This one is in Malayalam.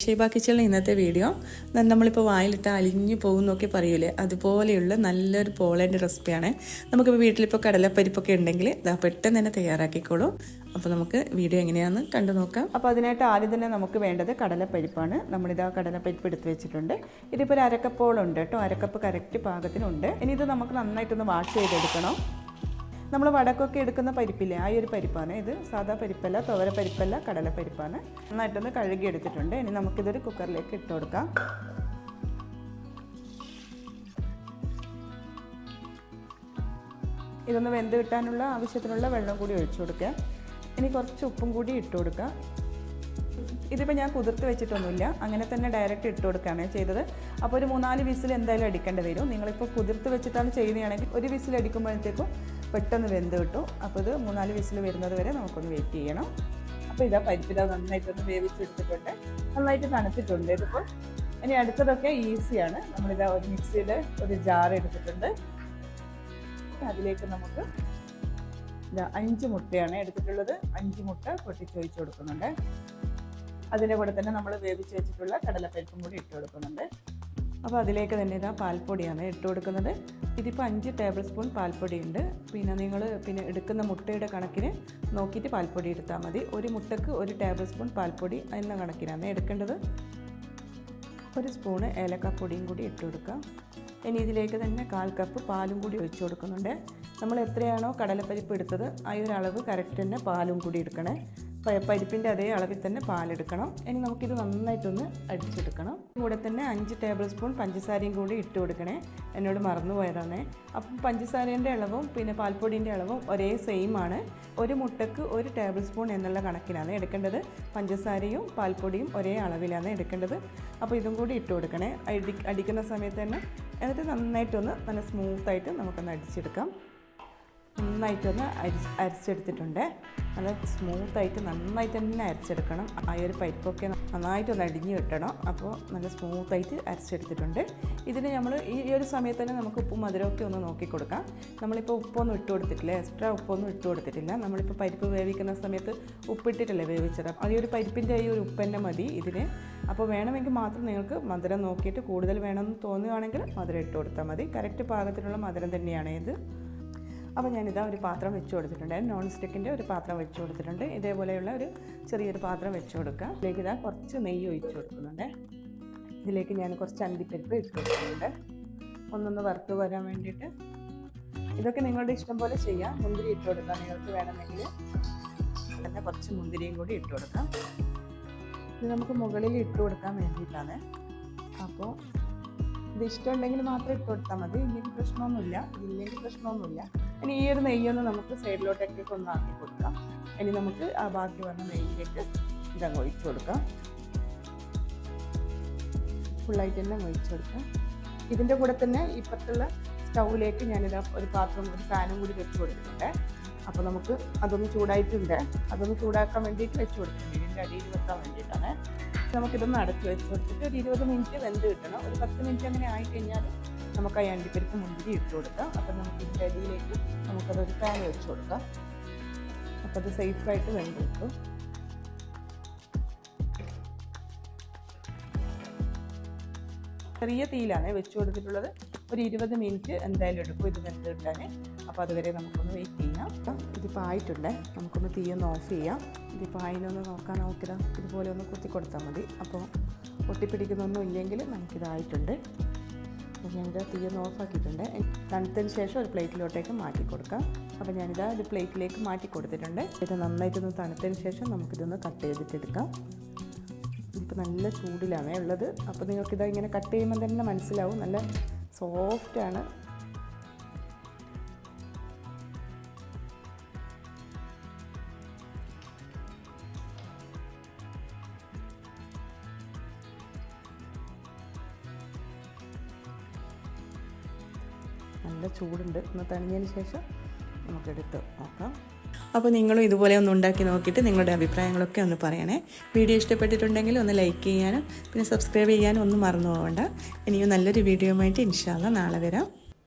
ഷേബ കിച്ചണിലെ ഇന്നത്തെ വീഡിയോ നമ്മളിപ്പോൾ വായിലിട്ട് അലിഞ്ഞു പോകുന്നൊക്കെ പറയൂലേ, അതുപോലെയുള്ള നല്ലൊരു പോളൻ്റെ റെസിപ്പിയാണ്. നമുക്കിപ്പോൾ വീട്ടിലിപ്പോൾ കടലപ്പരിപ്പൊക്കെ ഉണ്ടെങ്കിൽ പെട്ടെന്ന് തന്നെ തയ്യാറാക്കിക്കോളൂ. അപ്പോൾ നമുക്ക് വീഡിയോ എങ്ങനെയാണെന്ന് കണ്ടു നോക്കാം. അപ്പോൾ അതിനായിട്ട് ആദ്യം തന്നെ നമുക്ക് വേണ്ടത് കടലപ്പരിപ്പാണ്. നമ്മളിതാ കടലപ്പരിപ്പ് എടുത്ത് വെച്ചിട്ടുണ്ട്. ഇതിപ്പോൾ ഒരു അരക്കപ്പോളം ഉണ്ട് കേട്ടോ, അരക്കപ്പ് കറക്റ്റ് പാകത്തിനുണ്ട്. ഇനി ഇത് നമുക്ക് നന്നായിട്ടൊന്ന് വാഷ് ചെയ്തെടുക്കണം. നമ്മൾ വടക്കൊക്കെ എടുക്കുന്ന പരിപ്പില്ലേ, ആ ഒരു പരിപ്പാണ് ഇത്. സാധാ പരിപ്പല്ല, തുവര പരിപ്പല്ല, കടലപ്പരിപ്പാണ്. നന്നായിട്ടൊന്ന് കഴുകി എടുത്തിട്ടുണ്ട്. ഇനി നമുക്കിതൊരു കുക്കറിലേക്ക് ഇട്ട് കൊടുക്കാം. ഇതൊന്ന് വെന്ത് കിട്ടാനുള്ള ആവശ്യത്തിനുള്ള വെള്ളം കൂടി ഒഴിച്ചു കൊടുക്കുക. ഇനി കുറച്ച് ഉപ്പും കൂടി ഇട്ട് കൊടുക്കുക. ഇതിപ്പോൾ ഞാൻ കുതിർത്ത് വെച്ചിട്ടൊന്നുമില്ല, അങ്ങനെ തന്നെ ഡയറക്റ്റ് ഇട്ട് കൊടുക്കുകയാണ് ചെയ്തത്. അപ്പോൾ ഒരു 3-4 വിസിൽ എന്തായാലും അടിക്കേണ്ടി വരും. നിങ്ങളിപ്പോൾ കുതിർത്ത് വെച്ചിട്ടാണ് ചെയ്യുന്നതാണെങ്കിൽ ഒരു വിസിൽ അടിക്കുമ്പോഴത്തേക്കും പെട്ടെന്ന് വെന്ത് കിട്ടും. അപ്പോൾ ഇത് 3-4 വിസിൽ വരുന്നത് വരെ നമുക്കൊന്ന് വെയിറ്റ് ചെയ്യണം. അപ്പോൾ ഇതാ പരിപ്പിത നന്നായിട്ടൊന്ന് വേവിച്ചെടുത്തിട്ടുണ്ട്, നന്നായിട്ട് തണുത്തിട്ടുണ്ട് ഇതിപ്പോൾ. ഇനി അടുത്തതൊക്കെ ഈസിയാണ്. നമ്മളിതാ ഒരു മിക്സിയിൽ ഒരു ജാർ എടുത്തിട്ടുണ്ട്. അതിലേക്ക് നമുക്ക് 5 മുട്ടയാണ് എടുത്തിട്ടുള്ളത്. 5 മുട്ട പൊട്ടിച്ചൊഴിച്ച് കൊടുക്കുന്നുണ്ട്. അതിൻ്റെ കൂടെ തന്നെ നമ്മൾ വേവിച്ച് വെച്ചിട്ടുള്ള കടലപ്പരിപ്പും കൂടി ഇട്ട് കൊടുക്കുന്നുണ്ട്. അപ്പോൾ അതിലേക്ക് തന്നെ ഇതാ പാൽപ്പൊടിയാണ് ഇട്ട് കൊടുക്കുന്നത്. ഇതിപ്പോൾ 5 ടേബിൾ സ്പൂൺ പാൽപ്പൊടി ഉണ്ട്. പിന്നെ നിങ്ങൾ എടുക്കുന്ന മുട്ടയുടെ കണക്കിന് നോക്കിയിട്ട് പാൽപ്പൊടി എടുത്താൽ മതി. ഒരു മുട്ടക്ക് 1 ടേബിൾ സ്പൂൺ പാൽപ്പൊടി എന്ന കണക്കിനാണ് എടുക്കേണ്ടത്. 1 സ്പൂണ് ഏലക്കാപ്പൊടിയും കൂടി ഇട്ട് കൊടുക്കാം. ഇനി ഇതിലേക്ക് തന്നെ 1/4 കപ്പ് പാലും കൂടി ഒഴിച്ച് കൊടുക്കുന്നുണ്ട്. നമ്മൾ എത്രയാണോ കടലപ്പരിപ്പ് എടുത്തത് ആ ഒരു അളവ് കറക്റ്റ് തന്നെ പാലും കൂടി എടുക്കണേ. പരിപ്പിൻ്റെ അതേ അളവിൽ തന്നെ പാലെടുക്കണം. ഇനി നമുക്കിത് നന്നായിട്ടൊന്ന് അടിച്ചെടുക്കണം. കൂടെ തന്നെ 5 ടേബിൾ സ്പൂൺ പഞ്ചസാരയും കൂടി ഇട്ട് കൊടുക്കണേ. എന്നോട് മറന്നു പോയതാണ്. അപ്പം പഞ്ചസാരേൻ്റെ അളവും പിന്നെ പാൽപ്പൊടിൻ്റെ അളവും ഒരേ സെയിം ആണ്. ഒരു മുട്ടക്ക് 1 ടേബിൾ സ്പൂൺ എന്നുള്ള കണക്കിനാണ് എടുക്കേണ്ടത്. പഞ്ചസാരയും പാൽപ്പൊടിയും ഒരേ അളവിലാണ് എടുക്കേണ്ടത്. അപ്പോൾ ഇതും കൂടി ഇട്ട് കൊടുക്കണേ അടിക്കുന്ന സമയത്ത് തന്നെ. എന്നിട്ട് നന്നായിട്ടൊന്ന് നല്ല സ്മൂത്തായിട്ട് നമുക്കൊന്ന് അടിച്ചെടുക്കാം. നന്നായിട്ടൊന്ന് അരച്ചെടുത്തിട്ടുണ്ട്. നല്ല സ്മൂത്തായിട്ട് നന്നായിട്ട് തന്നെ അരച്ചെടുക്കണം. ആ ഒരു പരിപ്പൊക്കെ നന്നായിട്ടൊന്ന് അടിഞ്ഞ് കിട്ടണം. അപ്പോൾ നല്ല സ്മൂത്തായിട്ട് അരച്ചെടുത്തിട്ടുണ്ട്. ഇതിന് നമ്മൾ ഈ ഒരു സമയത്ത് തന്നെ നമുക്ക് ഉപ്പും മധുരമൊക്കെ ഒന്ന് നോക്കി കൊടുക്കാം. നമ്മളിപ്പോൾ ഉപ്പൊന്നും ഇട്ട് കൊടുത്തിട്ടില്ല, എക്സ്ട്രാ ഉപ്പൊന്നും ഇട്ട് കൊടുത്തിട്ടില്ല. നമ്മളിപ്പോൾ പരിപ്പ് വേവിക്കുന്ന സമയത്ത് ഉപ്പിട്ടിട്ടല്ലേ വേവിച്ചത്. ആ ഒരു പരിപ്പിൻ്റെ ഈ ഒരു ഉപ്പ് തന്നെ മതി ഇതിന്. അപ്പോൾ വേണമെങ്കിൽ മാത്രം നിങ്ങൾക്ക് മധുരം നോക്കിയിട്ട് കൂടുതൽ വേണമെന്ന് തോന്നുകയാണെങ്കിൽ മധുരം ഇട്ട് കൊടുത്താൽ മതി. കറക്റ്റ് പാകത്തിനുള്ള മധുരം തന്നെയാണ് ഇത്. അപ്പോൾ ഞാനിതാ ഒരു പാത്രം വെച്ച് കൊടുത്തിട്ടുണ്ട്. നോൺ സ്റ്റിക്കിൻ്റെ ഒരു പാത്രം വെച്ച് കൊടുത്തിട്ടുണ്ട്. ഇതേപോലെയുള്ള ഒരു ചെറിയൊരു പാത്രം വെച്ച് കൊടുക്കുക. ഇതിലേക്ക് ഇതാ കുറച്ച് നെയ്യ് ഒഴിച്ച് കൊടുക്കുന്നുണ്ട്. ഇതിലേക്ക് ഞാൻ കുറച്ച് അണ്ടിപ്പരിപ്പ് ഇട്ട് കൊടുക്കുന്നുണ്ട്, ഒന്നൊന്ന് വറുത്ത് വരാൻ വേണ്ടിയിട്ട്. ഇതൊക്കെ നിങ്ങളുടെ ഇഷ്ടം പോലെ ചെയ്യാം. മുന്തിരി ഇട്ട് കൊടുക്കാം നിങ്ങൾക്ക് വേണമെങ്കിൽ. തന്നെ കുറച്ച് മുന്തിരിയും കൂടി ഇട്ട് കൊടുക്കാം. ഇത് നമുക്ക് മുകളിൽ ഇട്ട് കൊടുക്കാൻ വേണ്ടിയിട്ടാണ്. അപ്പോൾ ഇത് ഇഷ്ടമുണ്ടെങ്കിൽ മാത്രം ഇട്ട് കൊടുത്താൽ മതി. ഇല്ലെങ്കിൽ പ്രശ്നമൊന്നുമില്ല, ഇല്ലെങ്കിൽ പ്രശ്നമൊന്നുമില്ല. ഇനി ഈ ഒരു നെയ്യൊന്ന് നമുക്ക് സൈഡിലോട്ടൊക്കെ ഒന്ന് ആക്കി കൊടുക്കാം. ഇനി നമുക്ക് ആ ബാക്കി വന്ന നെയ്യിലേക്ക് ഇതങ്ങ് ഒഴിച്ചു കൊടുക്കാം. ഫുള്ളായിട്ട് തന്നെ ഒഴിച്ചു കൊടുക്കാം. ഇതിൻ്റെ കൂടെ തന്നെ ഇപ്പത്തുള്ള സ്റ്റൗവിലേക്ക് ഞാനിതാ ഒരു പാനും കൂടി വെച്ച് കൊടുത്തിട്ടുണ്ട്. അപ്പോൾ നമുക്ക് അതൊന്ന് ചൂടായിട്ടുണ്ട്. അതൊന്ന് ചൂടാക്കാൻ വേണ്ടിയിട്ട് വെച്ച് കൊടുത്തിട്ടുണ്ട്. ഇതിൻ്റെ അടിയിൽ വെക്കാൻ വേണ്ടിയിട്ടാണ്. നമുക്കിതൊന്ന് അടച്ച് വെച്ച് കൊടുത്തിട്ട് ഒരു 20 മിനിറ്റ് വെന്ത് കിട്ടണം. ഒരു 10 മിനിറ്റ് അങ്ങനെ ആയിക്കഴിഞ്ഞാൽ നമുക്ക് ആ അണ്ടിപ്പരിപ്പ് മുന്തിരി ഇട്ട് കൊടുക്കാം. അപ്പം നമുക്ക് ഇതിൻ്റെ അടിയിലേക്ക് നമുക്കതൊരു പാൻ വെച്ച് കൊടുക്കാം. അപ്പോൾ അത് സേഫായിട്ട് വെന്ത് കിട്ടും. ചെറിയ തീയിലാണ് വെച്ച് കൊടുത്തിട്ടുള്ളത്. ഒരു 20 മിനിറ്റ് എന്തായാലും എടുക്കും ഇത് വെന്ത് കിട്ടാൻ. അപ്പോൾ അതുവരെ നമുക്കൊന്ന് വെയിറ്റ് ചെയ്യാം. ഇതിപ്പോൾ ആയിട്ടുണ്ട്. നമുക്കൊന്ന് തീയൊന്ന് ഓഫ് ചെയ്യാം. ഇതിപ്പോൾ അതിനൊന്ന് നോക്കിയതാ ഇതുപോലെ ഒന്ന് കുത്തി കൊടുത്താൽ മതി. അപ്പോൾ ഒട്ടിപ്പിടിക്കുന്നൊന്നും ഇല്ലെങ്കിൽ നമുക്കിതായിട്ടുണ്ട്. അപ്പോൾ ഞാനിത് തീയൊന്ന് ഓഫാക്കിയിട്ടുണ്ട്. തണുത്തതിന് ശേഷം ഒരു പ്ലേറ്റിലോട്ടേക്ക് മാറ്റി കൊടുക്കാം. അപ്പോൾ ഞാനിതാ ഒരു പ്ലേറ്റിലേക്ക് മാറ്റി കൊടുത്തിട്ടുണ്ട്. ഇത് നന്നായിട്ടൊന്ന് തണുത്തതിന് ശേഷം നമുക്കിതൊന്ന് കട്ട് ചെയ്തിട്ടെടുക്കാം. ഇപ്പോൾ നല്ല ചൂടിലാണ് ഉള്ളത്. അപ്പോൾ നിങ്ങൾക്കിത് ഇങ്ങനെ കട്ട് ചെയ്യുമ്പോൾ തന്നെ മനസ്സിലാവും, നല്ല സോഫ്റ്റാണ്. നല്ല ചൂടുണ്ട്. ഒന്ന് തണിഞ്ഞതിന് ശേഷം നമുക്കെടുത്ത് നോക്കാം. അപ്പോൾ നിങ്ങളും ഇതുപോലെ ഒന്ന് ഉണ്ടാക്കി നോക്കിയിട്ട് നിങ്ങളുടെ അഭിപ്രായങ്ങളൊക്കെ ഒന്ന് പറയണേ. വീഡിയോ ഇഷ്ടപ്പെട്ടിട്ടുണ്ടെങ്കിൽ ഒന്ന് ലൈക്ക് ചെയ്യാനും പിന്നെ സബ്സ്ക്രൈബ് ചെയ്യാനും ഒന്നും മറന്നു പോകണ്ട. ഇനിയും നല്ലൊരു വീഡിയോ ആയിട്ട് ഇൻഷാ അല്ലാഹ് നാളെ വരാം.